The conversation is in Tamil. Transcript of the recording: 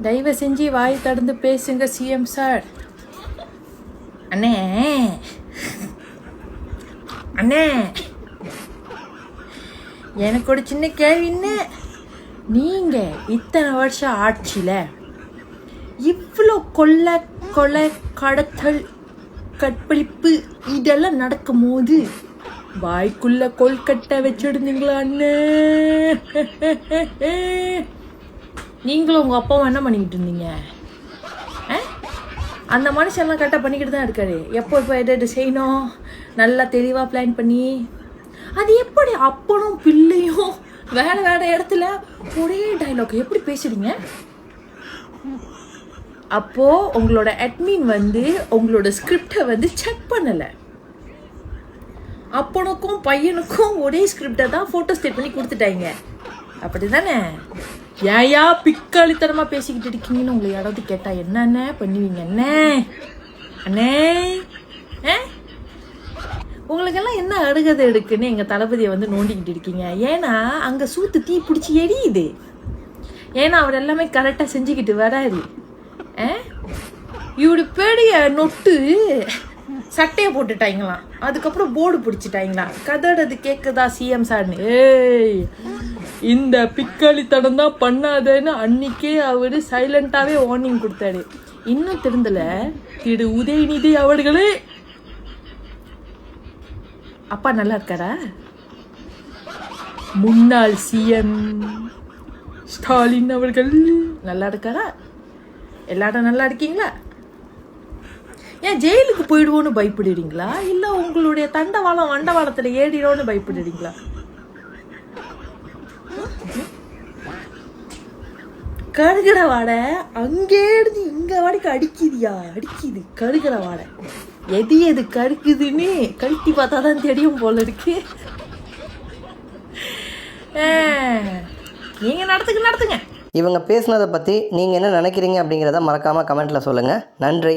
தயவு செஞ்சு வாய் கடந்து பேசுங்க சிஎம் சார். அண்ணே அண்ணே, எனக்கு ஒரு சின்ன கேள்வின்னு, நீங்கள் இத்தனை வருஷம் ஆட்சியில் இவ்வளோ கொள்ளை கொலை கடத்தல் கற்பழிப்பு இதெல்லாம் நடக்கும் போது வாய்க்குள்ள கொல்கட்டை வச்சிருந்தீங்களா அண்ணே? நீங்களும் உங்கள் அப்பாவும் என்ன பண்ணிக்கிட்டு இருந்தீங்க? அந்த மனுஷன்லாம் கரெக்டாக பண்ணிக்கிட்டு தான் இருக்காரு. எப்போ எது செய்யணும் நல்லா தெளிவாக பிளான் பண்ணி. அது எப்படி அப்பனும் பிள்ளையும் வேறு வேறு இடத்துல ஒரே டைலாக் எப்படி பேசுறீங்க? அப்போது உங்களோட அட்மின் உங்களோட ஸ்கிரிப்டை செக் பண்ணலை. அப்பனுக்கும் பையனுக்கும் ஒரே ஸ்கிரிப்டை தான் ஃபோட்டோ ஸ்டேட் பண்ணி கொடுத்துட்டாங்க. அப்படி தானே? ஏயா பிக்காளித்தனமாக பேசிக்கிட்டு இருக்கீங்கன்னு உங்களை யாராவது கேட்டால் என்னென்ன பண்ணுவீங்க? அண்ணே உங்களுக்கெல்லாம் என்ன அருகதை எடுக்குன்னு எங்கள் தளபதியை நோண்டிக்கிட்டு இருக்கீங்க. ஏன்னா அங்கே சூத்து தீ பிடிச்சி எரியுது. ஏன்னா அவர் எல்லாமே கரெக்டாக செஞ்சுக்கிட்டு வராரு. இவரு பெரிய நொட்டு சட்டையை போட்டுட்டாங்களாம், அதுக்கப்புறம் போர்டு பிடிச்சிட்டாங்களாம். கதறது கேட்குதா சிஎம் சார்னு? இந்த பிக்காளித்தனம் தான் பண்ணாதேன்னு அன்னைக்கே அவர் சைலண்டாகவே வார்னிங் கொடுத்தாரு. இன்னும் திருந்தல திரு உதயநிதி அவர்களே. அப்பா நல்லா இருக்காரா? முன்னாள் சிஎம் ஸ்டாலின் அவர்கள் நல்லா இருக்காரா? எல்லாரும் நல்லா இருக்கீங்களா? ஏன் ஜெயிலுக்கு போயிடுவோன்னு பயப்படுறீங்களா? இல்லை உங்களுடைய தண்டவாளம் வண்டவாளத்தில் ஏறிடுவோன்னு பயப்படுறீங்களா? கருகிற வாடை அங்கே இருந்து இங்கே வரைக்கும் அடிக்குது கருகிற வாடை. எது கருக்குதுன்னு கழட்டி பார்த்தா தான் தெரியும் போல இருக்கு. நீங்கள் நடத்துங்க. இவங்க பேசுனதை பற்றி நீங்கள் என்ன நினைக்கிறீங்க அப்படிங்கிறத மறக்காமல் கமெண்ட்டில் சொல்லுங்கள். நன்றி.